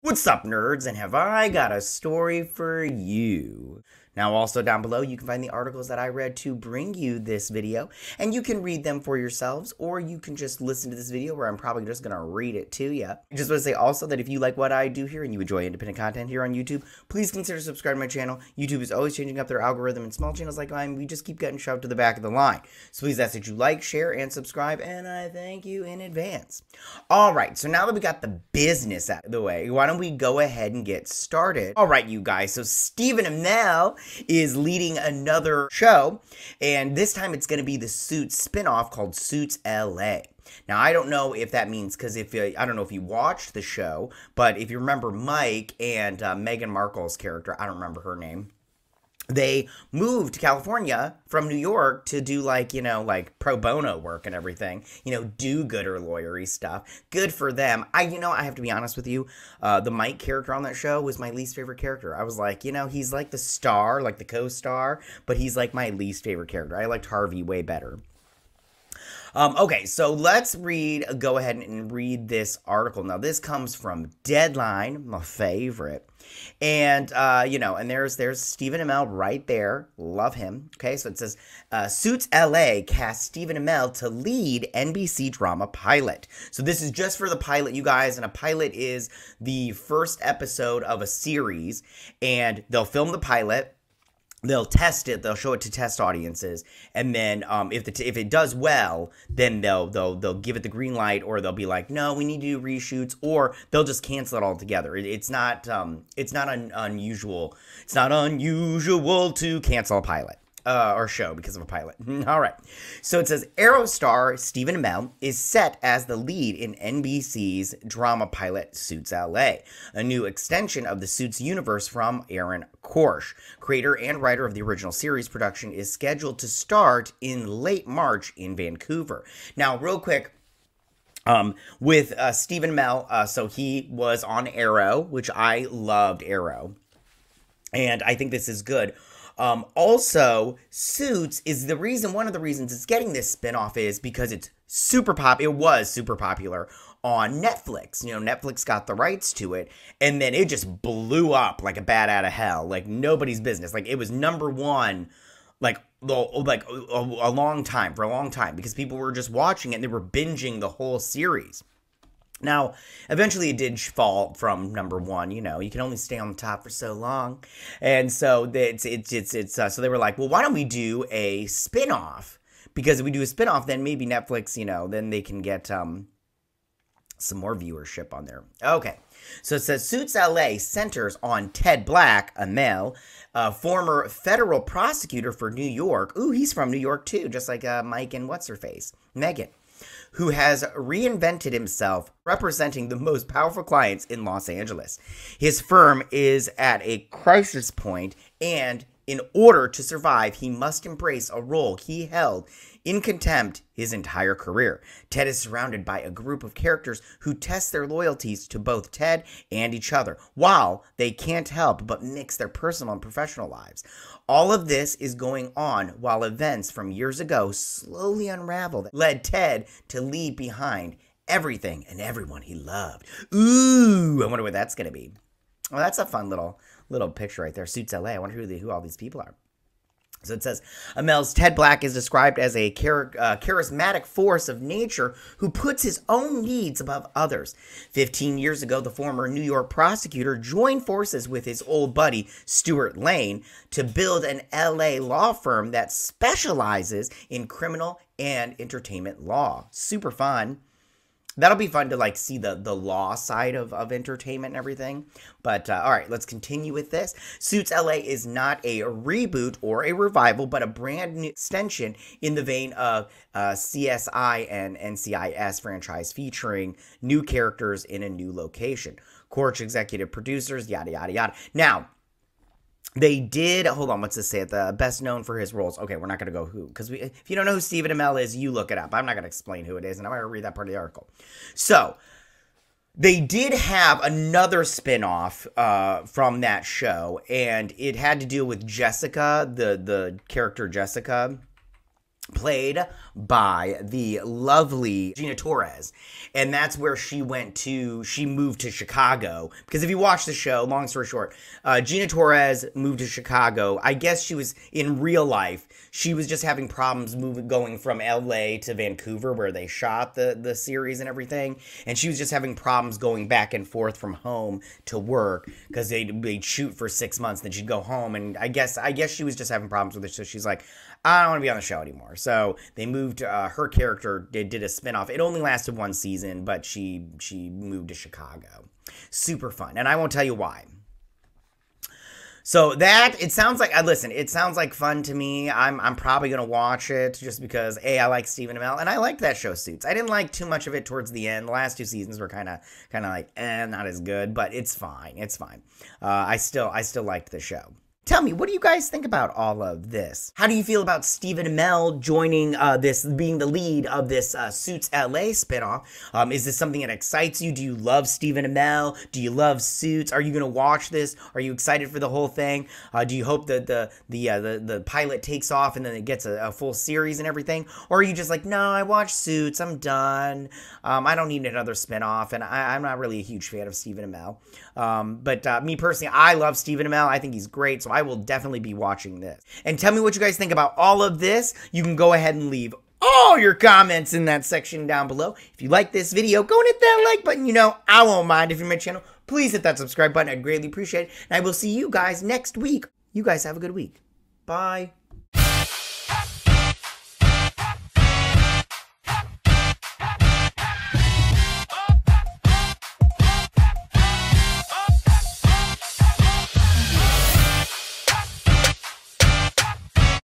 What's up, nerds, and have I got a story for you? Now, also down below, you can find the articles that I read to bring you this video, and you can read them for yourselves, or you can just listen to this video where I'm probably just going to read it to you. I just want to say also that if you like what I do here and you enjoy independent content here on YouTube, please consider subscribing to my channel. YouTube is always changing up their algorithm, and small channels like mine, we just keep getting shoved to the back of the line. So please ask that you like, share, and subscribe, and I thank you in advance. Alright, so now that we got the business out of the way, why don't we go ahead and get started? Alright, you guys, so Stephen Amell is leading another show, and this time it's going to be the Suits spinoff called Suits LA. Now, I don't know if that means, because I don't know if you watched the show, but if you remember Mike and Meghan Markle's character, I don't remember her name, they moved to California from New York to do like pro bono work and everything, do-gooder lawyery stuff. Good for them. I have to be honest with you, the Mike character on that show was my least favorite character. I was like, he's like the star, like the co-star, but he's like my least favorite character. I liked Harvey way better. Okay, so let's go ahead and read this article. Now, this comes from Deadline, my favorite. And, and there's Stephen Amell right there. Love him. Okay, so it says, Suits LA casts Stephen Amell to lead NBC drama pilot. So this is just for the pilot, you guys, and a pilot is the first episode of a series, and they'll film the pilot. They'll test it. They'll show it to test audiences, and then if it does well, then they'll give it the green light, or they'll be like, no, we need to do reshoots, or they'll just cancel it altogether. It's not unusual. It's not unusual to cancel a pilot. Or show because of a pilot. All right. So it says, Arrow star Stephen Amell is set as the lead in NBC's drama pilot Suits LA, a new extension of the Suits universe from Aaron Korsh. Creator and writer of the original series, production is scheduled to start in late March in Vancouver. Now, real quick, with Stephen Amell, so he was on Arrow, which I loved Arrow, and I think this is good. Also, Suits is one of the reasons it's getting this spinoff is because it was super popular on Netflix. Netflix got the rights to it, and then it just blew up like a bat out of hell, like nobody's business. Like, it was #1, a long time, because people were just watching it and they were binging the whole series. Now, eventually it did fall from #1, you can only stay on the top for so long. And so so they were like, well, why don't we do a spin-off? Because if we do a spin-off, then maybe Netflix, then they can get some more viewership on there. Okay. So it says Suits LA centers on Ted Black, Amell, former federal prosecutor for New York. Ooh, he's from New York too, just like Mike and what's-her-face, Megan, who has reinvented himself representing the most powerful clients in Los Angeles. His firm is at a crisis point, and in order to survive, he must embrace a role he held in contempt his entire career. Ted is surrounded by a group of characters who test their loyalties to both Ted and each other, while they can't help but mix their personal and professional lives. All of this is going on while events from years ago slowly unravel that led Ted to leave behind everything and everyone he loved. Ooh, I wonder what that's going to be. Well, that's a fun little picture right there. Suits LA. I wonder who all these people are. So it says, Amell's Ted Black is described as a charismatic force of nature who puts his own needs above others. 15 years ago, the former New York prosecutor joined forces with his old buddy, Stuart Lane, to build an LA law firm that specializes in criminal and entertainment law. Super fun. That'll be fun to see the law side of entertainment and everything. But all right, let's continue with this. Suits LA is not a reboot or a revival, but a brand new extension in the vein of CSI and NCIS franchise, featuring new characters in a new location. Korsh executive producers, yada yada yada. Now, they did, hold on, what's this say? The best known for his roles. Okay, we're not going to go who, because if you don't know who Stephen Amell is, you look it up. I'm not going to explain who it is, and I'm going to read that part of the article. So, they did have another spinoff from that show, and it had to do with Jessica, the character Jessica. played by the lovely Gina Torres. And that's where she moved to Chicago. Because if you watch the show, long story short, Gina Torres moved to Chicago. I guess she was, in real life, she was just having problems going from LA to Vancouver, where they shot the series and everything. And she was just having problems going back and forth from home to work, because they'd shoot for 6 months, then she'd go home. And I guess she was just having problems with it. So she's like, I don't want to be on the show anymore. So they moved, her character did a spinoff. It only lasted 1 season, but she moved to Chicago. Super fun. And I won't tell you why. So it sounds like, listen, it sounds like fun to me. I'm probably going to watch it just because, A, I like Stephen Amell, and I liked that show Suits. I didn't like too much of it towards the end. The last 2 seasons were kind of like, not as good, but it's fine. It's fine. I still liked the show. Tell me, what do you guys think about all of this? How do you feel about Stephen Amell joining being the lead of this Suits LA spinoff? Is this something that excites you? Do you love Stephen Amell? Do you love Suits? Are you gonna watch this? Are you excited for the whole thing? Do you hope that the pilot takes off and then it gets a full series and everything? Or are you just like, no, I watched Suits, I'm done. I don't need another spinoff, and I'm not really a huge fan of Stephen Amell. But me personally, I love Stephen Amell. I think he's great, so I will definitely be watching this. And tell me what you guys think about all of this. You can go ahead and leave all your comments in that section down below. If you like this video, go and hit that like button. You know, I won't mind. If you're my channel, please hit that subscribe button. I'd greatly appreciate it. And I will see you guys next week. You guys have a good week. Bye.